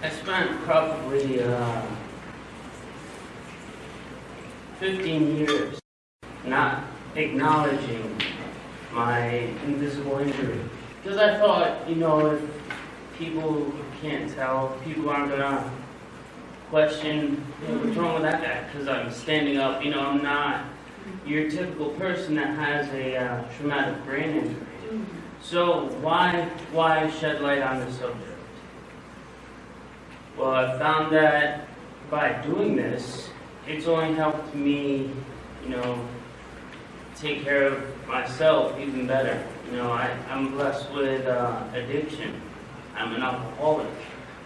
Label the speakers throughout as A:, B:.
A: I spent probably 15 years not acknowledging my invisible injury. Because I thought, if people can't tell, people aren't gonna question, what's wrong with that guy? Because I'm standing up, I'm not your typical person that has a traumatic brain injury. So why shed light on the subject? Well, I found that by doing this, it's only helped me, take care of myself even better. I'm blessed with addiction. I'm an alcoholic.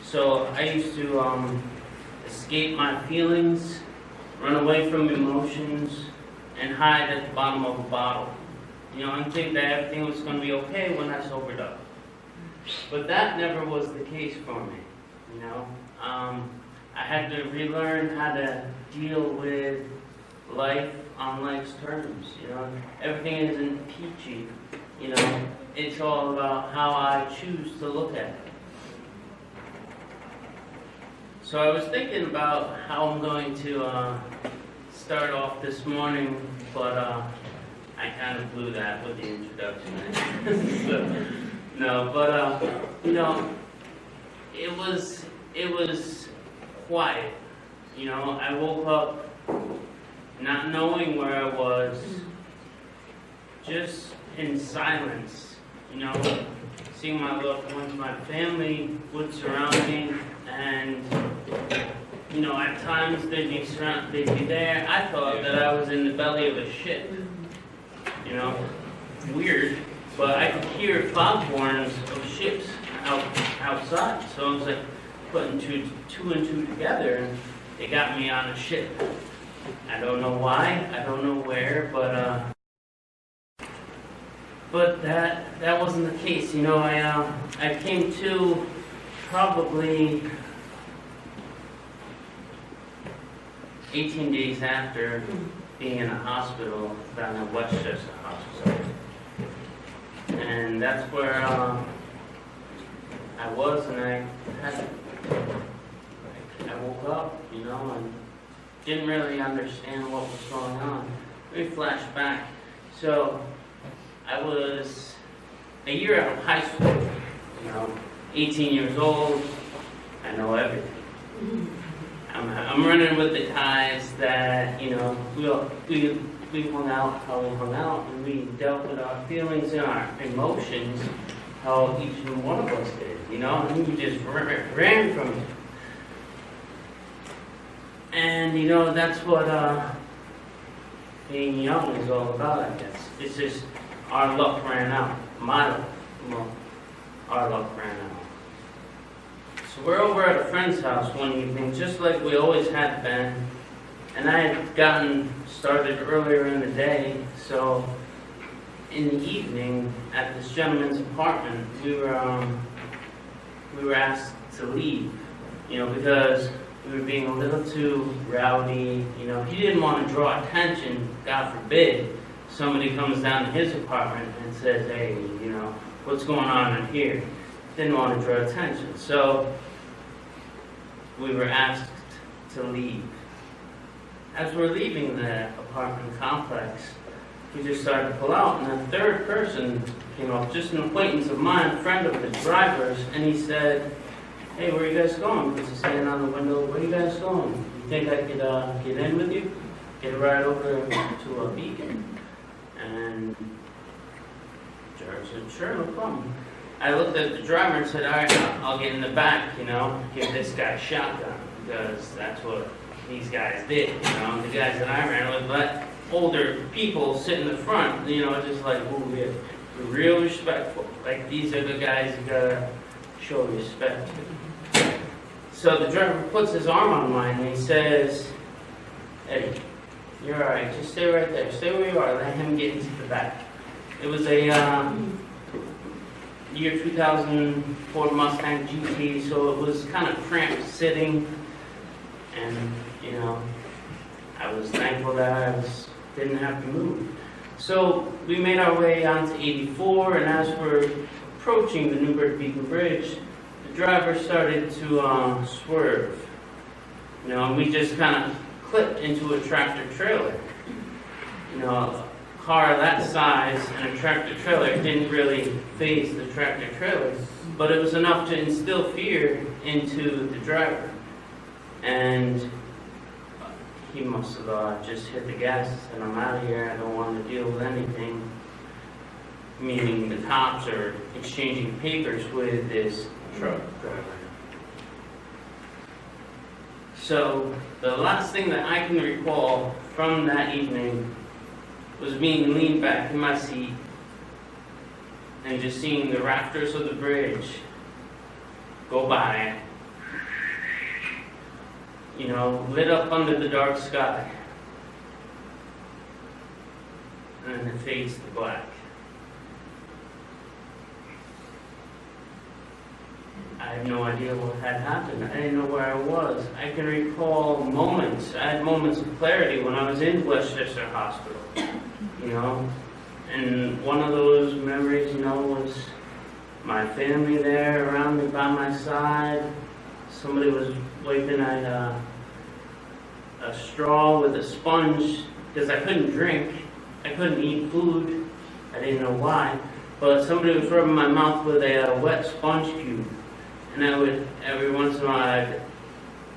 A: So I used to escape my feelings, run away from emotions, and hide at the bottom of a bottle. And think that everything was going to be okay when I sobered up. But that never was the case for me. I had to relearn how to deal with life on life's terms. Everything isn't peachy. It's all about how I choose to look at it. So I was thinking about how I'm going to start off this morning, but I kind of blew that with the introduction. It was quiet. I woke up not knowing where I was, just in silence. Seeing my loved ones, my family would surround me, and at times they'd be there. I thought that I was in the belly of a ship. Weird, but I could hear foghorns of ships outside. So I was like putting two and two together, and they got me on a ship. I don't know why, I don't know where, but that wasn't the case. I came to probably 18 days after being in a hospital down at Westchester Hospital. And that's where I was, and I woke up, and didn't really understand what was going on. Let me flash back. So I was a year out of high school, 18 years old. I know everything. I'm running with the guys that, we hung out how we hung out, and we dealt with our feelings and our emotions how each and one of us did, and we just ran from it. And, that's what being young is all about, I guess. It's just our luck ran out. My luck. Well, our luck ran out. So we're over at a friend's house one evening, just like we always had been. And I had gotten started earlier in the day, so in the evening at this gentleman's apartment, we were asked to leave, because we were being a little too rowdy. He didn't want to draw attention. God forbid somebody comes down to his apartment and says, "Hey, what's going on in here?" Didn't want to draw attention, so we were asked to leave. As we're leaving the apartment complex, we just started to pull out, and a third person came up, just an acquaintance of mine, a friend of the driver's, and he said, "Hey, where are you guys going?" Because he's standing on the window. "Where are you guys going? You think I could get in with you? Get a ride over to a Beacon?" And the driver said, "Sure, no problem." I looked at the driver and said, "All right, I'll get in the back, give this guy a shotgun," because that's what these guys did, the guys that I ran with. But older people sit in the front, just like, "Ooh, we're real respectful. Like, these are the guys you gotta show respect to." So the driver puts his arm on mine and he says, "Eddie, you're all right. Just stay right there. Stay where you are. Let him get into the back." It was a year 2004 Mustang GT, so it was kind of cramped sitting, and I was thankful that I didn't have to move. So we made our way onto 84, and as we're approaching the Newburgh Beacon Bridge, the driver started to swerve. You know, and we just kind of clipped into a tractor trailer. You know, a car that size and a tractor trailer didn't really phase the tractor trailer, but it was enough to instill fear into the driver. And he must have just hit the gas and said, "I'm out of here, I don't want to deal with anything." Meaning the cops are exchanging papers with this truck driver. So the last thing that I can recall from that evening was being leaned back in my seat and just seeing the rafters of the bridge go by, you know, lit up under the dark sky, and then it fades to black. I had no idea what had happened. I didn't know where I was. I can recall moments. I had moments of clarity when I was in Westchester Hospital, you know. And one of those memories, you know, was my family there around me by my side. Somebody was wiping at a straw with a sponge because I couldn't drink. I couldn't eat food. I didn't know why. But somebody was rubbing my mouth with a wet sponge cube. And I would, every once in a while, I'd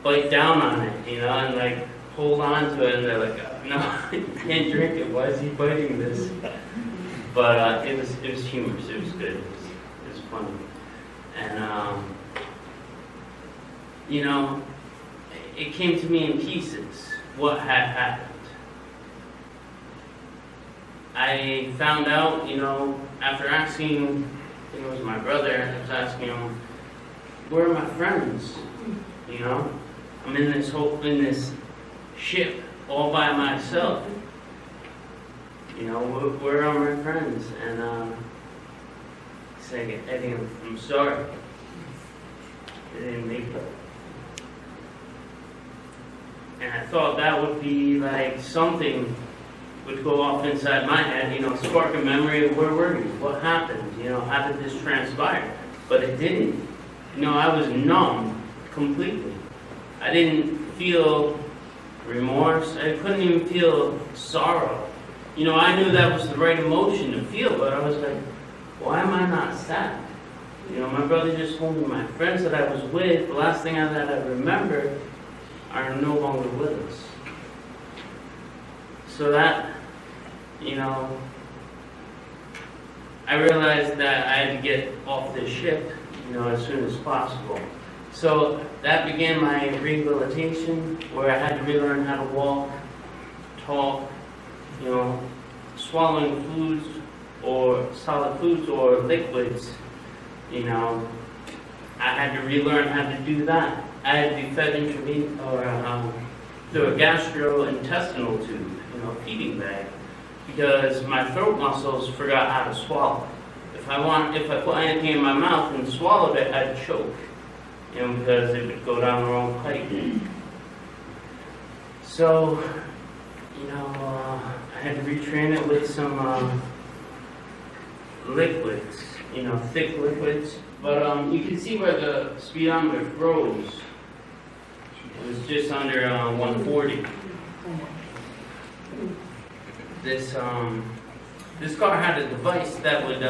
A: bite down on it, you know, and like hold on to it, and they're like, "No, you can't drink it. Why is he biting this?" But it was humorous. It was good. It was funny, and you know, it came to me in pieces what had happened. I found out, you know, after asking, I think it was my brother, I was asking him, "Where are my friends?" You know, I'm in this ship all by myself. You know, where are my friends? And he said, "Eddie, I'm sorry. They didn't make it." And I thought that would be like something would go off inside my head, you know, spark a memory of where were you? What happened? You know, how did this transpire? But it didn't. You know, I was numb completely. I didn't feel remorse. I couldn't even feel sorrow. You know, I knew that was the right emotion to feel, but I was like, why am I not sad? You know, my brother just told me my friends that I was with, the last thing that I remember, are no longer with us. So that, you know, I realized that I had to get off this ship, you know, as soon as possible. So that began my rehabilitation, where I had to relearn how to walk, talk, you know, swallowing foods or solid foods or liquids, you know. I had to relearn how to do that. I had to be fed through a gastrointestinal tube, you know, feeding bag, because my throat muscles forgot how to swallow. If I put anything in my mouth and swallowed it, I'd choke, you know, because it would go down the wrong pipe. So, you know, I had to retrain it with some liquids, you know, thick liquids. But you can see where the speedometer froze. It was just under 140. This car had a device that would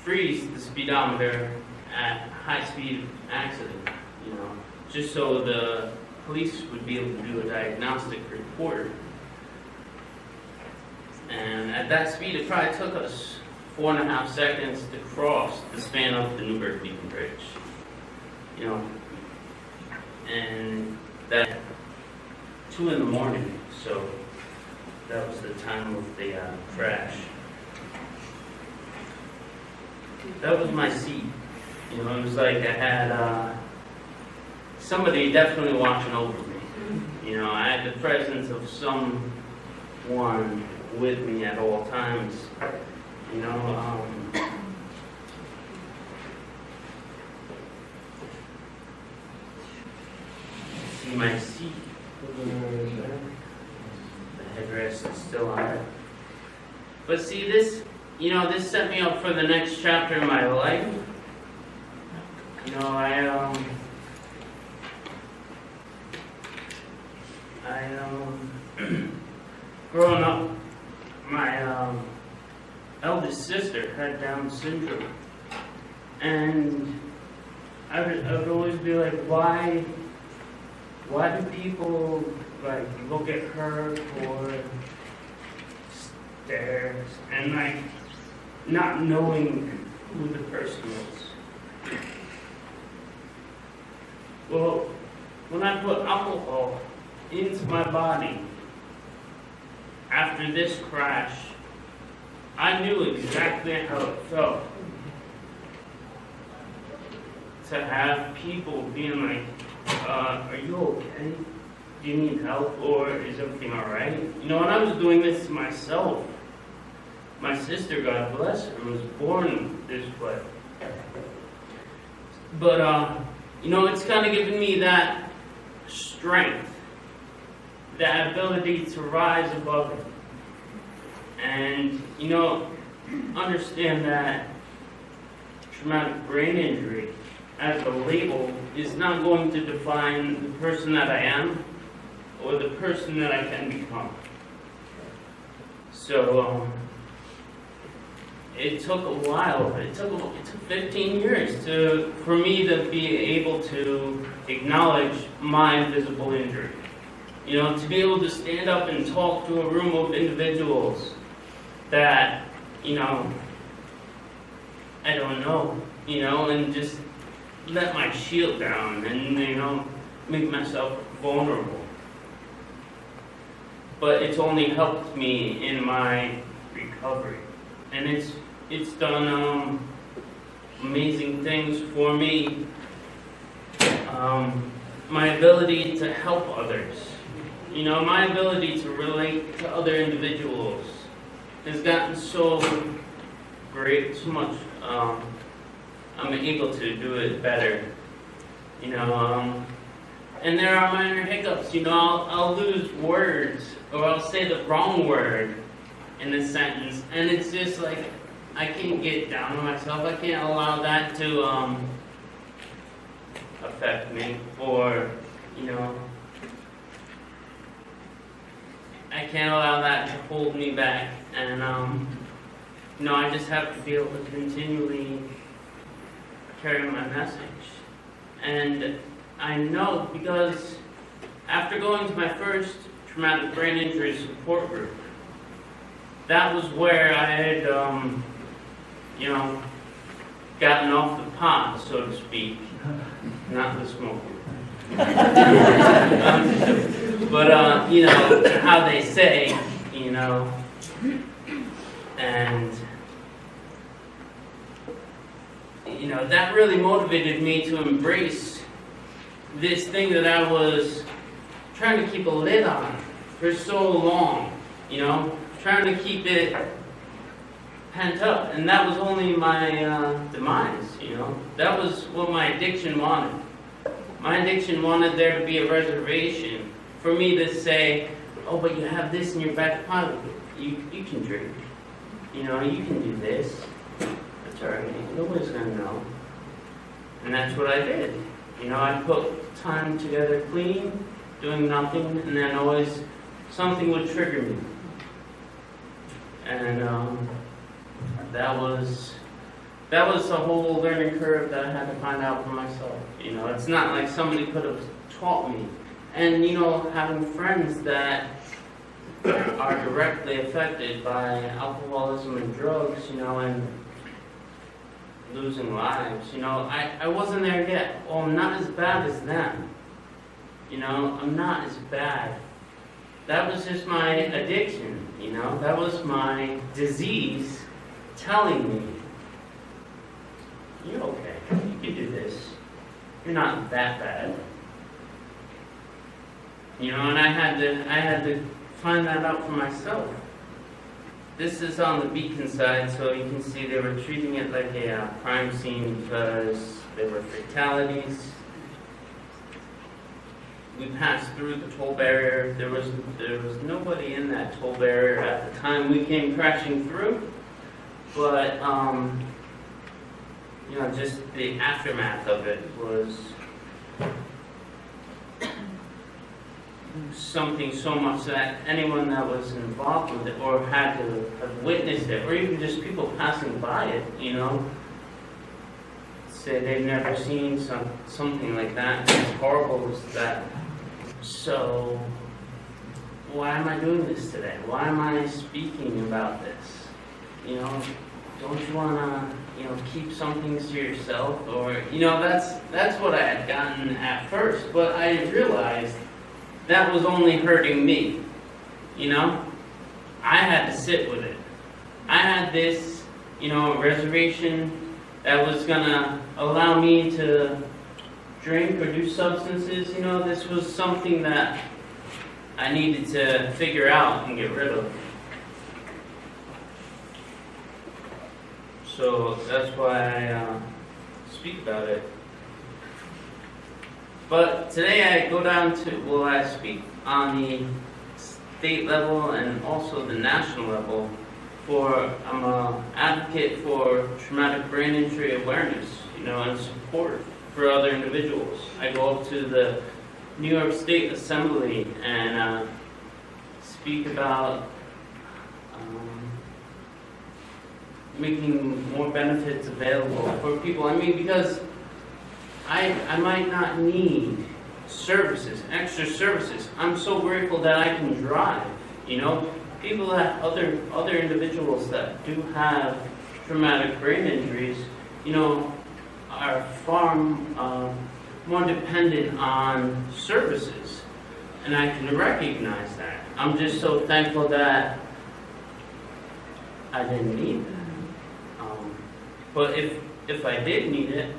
A: freeze the speedometer at high-speed accident, you know, just so the police would be able to do a diagnostic report. And at that speed, it probably took us 4.5 seconds to cross the span of the Newburgh-Beacon Bridge, you know, and that 2 in the morning, so that was the time of the crash. That was my seat, you know, it was like I had somebody definitely watching over me, you know, I had the presence of someone with me at all times. You know, see my seat. The headrest is still on it. But see this, you know, this set me up for the next chapter in my life, You know, growing up, my eldest sister had Down syndrome, and I would always be like, why do people like look at her for stares and like not knowing who the person is? Well, when I put alcohol into my body after this crash, I knew exactly how it felt to have people being like, are you okay? Do you need help, or is everything all right? You know, when I was doing this to myself, my sister, God bless her, was born this way. But, you know, it's kind of given me that strength, that ability to rise above it. And, you know, understand that traumatic brain injury as a label is not going to define the person that I am or the person that I can become. So, it took a while. It took 15 years for me to be able to acknowledge my invisible injury. You know, to be able to stand up and talk to a room of individuals that, you know, I don't know, you know, and just let my shield down and, you know, make myself vulnerable. But it's only helped me in my recovery. And it's done amazing things for me. My ability to help others, you know, my ability to relate to other individuals has gotten so great, so much. I'm able to do it better, you know. And there are minor hiccups, you know. I'll lose words, or I'll say the wrong word in a sentence, and it's just like I can't get down on myself. I can't allow that to affect me, or, you know, I can't allow that to hold me back. And you know, I just have to be able to continually carry my message. And I know, because after going to my first traumatic brain injury support group, that was where I had, you know, gotten off the pot, so to speak, not the smoking. But, you know, how they say, you know, and, you know, that really motivated me to embrace this thing that I was trying to keep a lid on for so long, you know, trying to keep it pent up, and that was only my demise, you know. That was what my addiction wanted. My addiction wanted there to be a reservation for me to say, oh, but you have this in your back pocket. You can drink. You know, you can do this. That's all right. Nobody's going to know. And that's what I did. You know, I put time together clean, doing nothing, and then always something would trigger me. And that was a whole learning curve that I had to find out for myself. You know, it's not like somebody could have taught me. And, you know, having friends that are directly affected by alcoholism and drugs, you know, and losing lives, you know, I wasn't there yet. Oh, I'm not as bad as them. You know, I'm not as bad. That was just my addiction, you know. That was my disease telling me, you're okay, you can do this. You're not that bad. You know, and I had to find that out for myself. This is on the Beacon side, so you can see they were treating it like a crime scene because there were fatalities. We passed through the toll barrier. There was nobody in that toll barrier at the time we came crashing through. But, just the aftermath of it was something so much that anyone that was involved with it or had to have witnessed it, or even just people passing by it, say they've never seen something like that, as horrible as that. So, why am I doing this today? Why am I speaking about this? Don't you want to, keep some things to yourself? Or, that's what I had gotten at first, but I realized that was only hurting me, I had to sit with it. I had this, reservation that was going to allow me to drink or do substances. This was something that I needed to figure out and get rid of. So that's why I speak about it. But today I speak on the state level and also the national level. I'm an advocate for traumatic brain injury awareness, and support for other individuals. I go up to the New York State Assembly and speak about making more benefits available for people. Because I might not need extra services. I'm so grateful that I can drive, People that other individuals that do have traumatic brain injuries, are far more dependent on services. And I can recognize that. I'm just so thankful that I didn't need that. But if I did need it,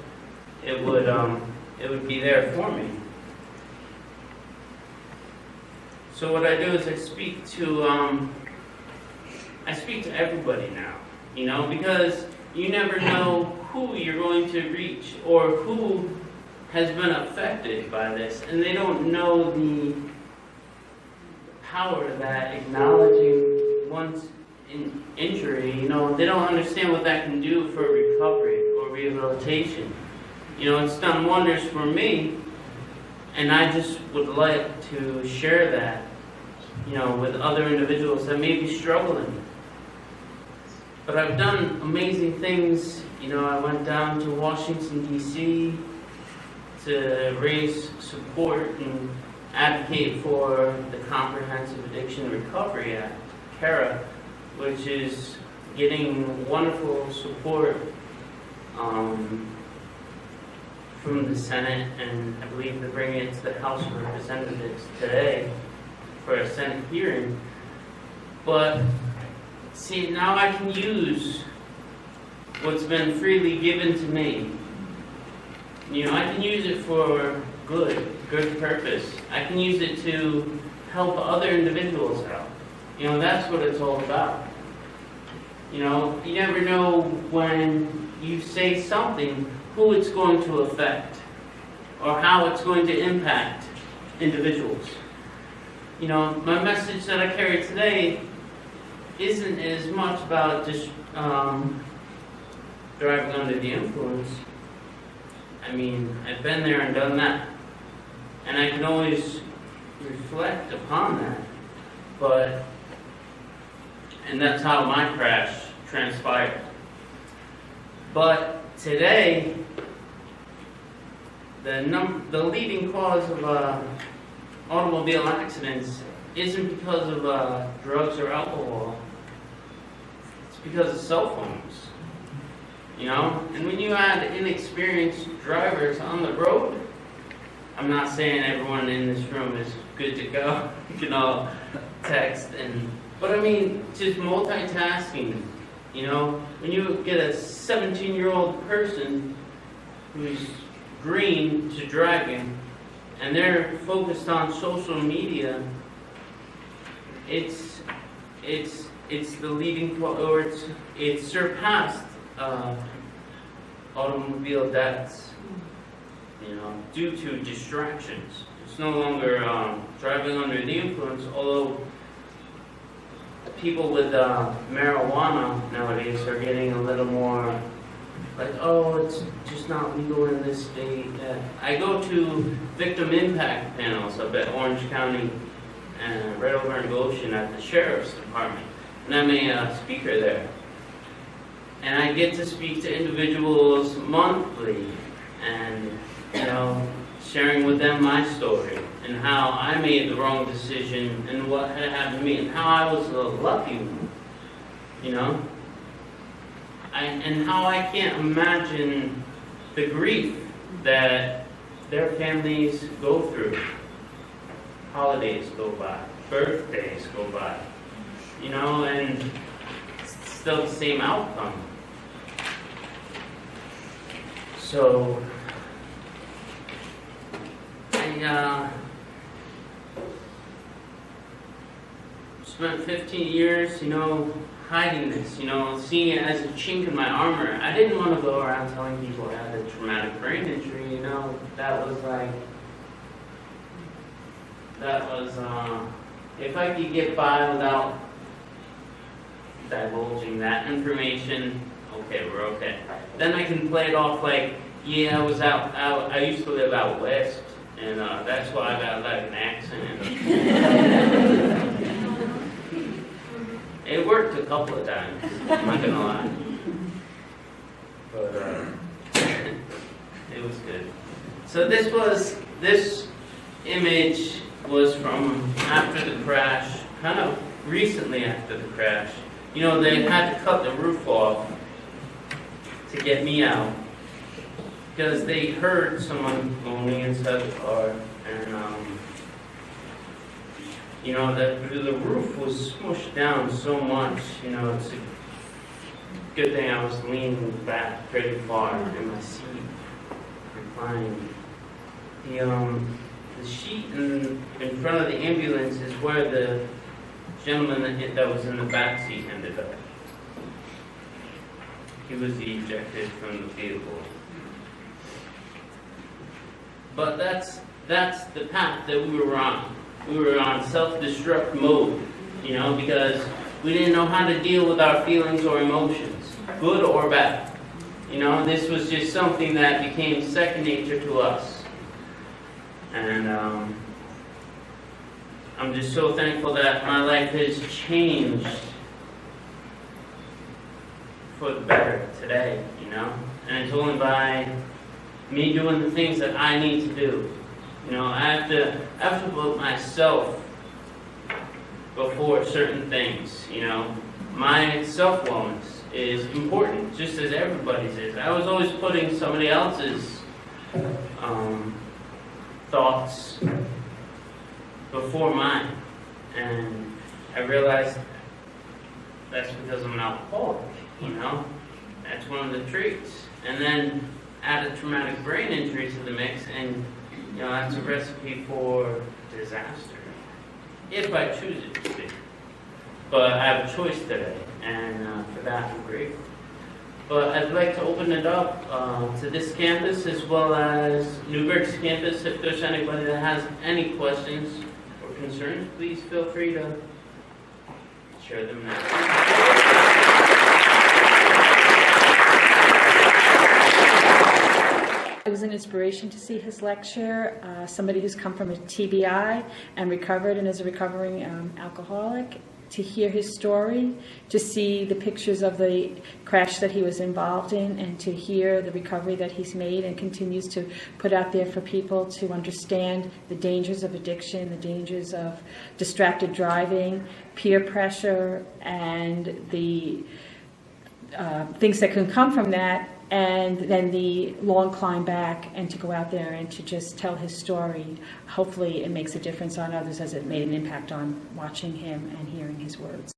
A: it would be there for me. So what I do is I speak to everybody now, because you never know who you're going to reach or who has been affected by this, and they don't know the power that acknowledging one's injury, they don't understand what that can do for recovery or rehabilitation. It's done wonders for me, and I just would like to share that, with other individuals that may be struggling. But I've done amazing things. I went down to Washington, D.C. to raise support and advocate for the Comprehensive Addiction Recovery Act, CARA, which is getting wonderful support from the Senate, and I believe they're bringing it to the House of Representatives today for a Senate hearing. But see, now I can use what's been freely given to me. I can use it for good purpose. I can use it to help other individuals out. That's what it's all about. You never know when you say something, who it's going to affect, or how it's going to impact individuals. My message that I carry today isn't as much about just driving under the influence. I've been there and done that, and I can always reflect upon that, and that's how my crash transpired. But today, the leading cause of automobile accidents isn't because of drugs or alcohol. It's because of cell phones. And when you add inexperienced drivers on the road, I'm not saying everyone in this room is good to go. You can all text but just multitasking. When you get a 17-year-old person who's green to driving, and they're focused on social media, it's the leading, or it's surpassed automobile deaths, due to distractions. It's no longer driving under the influence, although people with marijuana nowadays are getting a little more like, oh, it's just not legal in this state. I go to victim impact panels up at Orange County and right over in Goshen at the Sheriff's Department. And I'm a speaker there. And I get to speak to individuals monthly and, sharing with them my story and how I made the wrong decision and what had happened to me and how I was a lucky one, and how I can't imagine the grief that their families go through. Holidays go by, birthdays go by, and still the same outcome. So, I spent 15 years, hiding this, seeing it as a chink in my armor. I didn't want to go around telling people I had a traumatic brain injury, that was if I could get by without divulging that information, okay, we're okay. Then I can play it off like, yeah, I used to live out west, and that's why I got like an accent. It worked a couple of times, I'm not gonna lie. But it was good. So this image was from after the crash, kind of recently after the crash. They had to cut the roof off to get me out because they heard someone moaning inside the car, and the roof was smushed down so much. It's a good thing I was leaning back pretty far in my seat, reclining. The sheet in front of the ambulance is where the gentleman that was in the back seat ended up. He was ejected from the vehicle. But that's the path that we were on. We were on self-destruct mode, because we didn't know how to deal with our feelings or emotions, good or bad. This was just something that became second nature to us. And I'm just so thankful that my life has changed for the better today, And it's only by me doing the things that I need to do. I have to put myself before certain things, My self-wellness is important, just as everybody's is. I was always putting somebody else's thoughts before mine. And I realized that's because I'm an alcoholic, That's one of the traits. And then add a traumatic brain injury to the mix, and that's a recipe for disaster, if I choose it to be. But I have a choice today, and for that I'm grateful. But I'd like to open it up to this campus as well as Newburgh's campus. If there's anybody that has any questions or concerns, please feel free to share them now.
B: It was an inspiration to see his lecture. Somebody who's come from a TBI and recovered and is a recovering alcoholic, to hear his story, to see the pictures of the crash that he was involved in, and to hear the recovery that he's made and continues to put out there for people to understand the dangers of addiction, the dangers of distracted driving, peer pressure, and the things that can come from that, and then the long climb back, and to go out there and to just tell his story. Hopefully it makes a difference on others as it made an impact on watching him and hearing his words.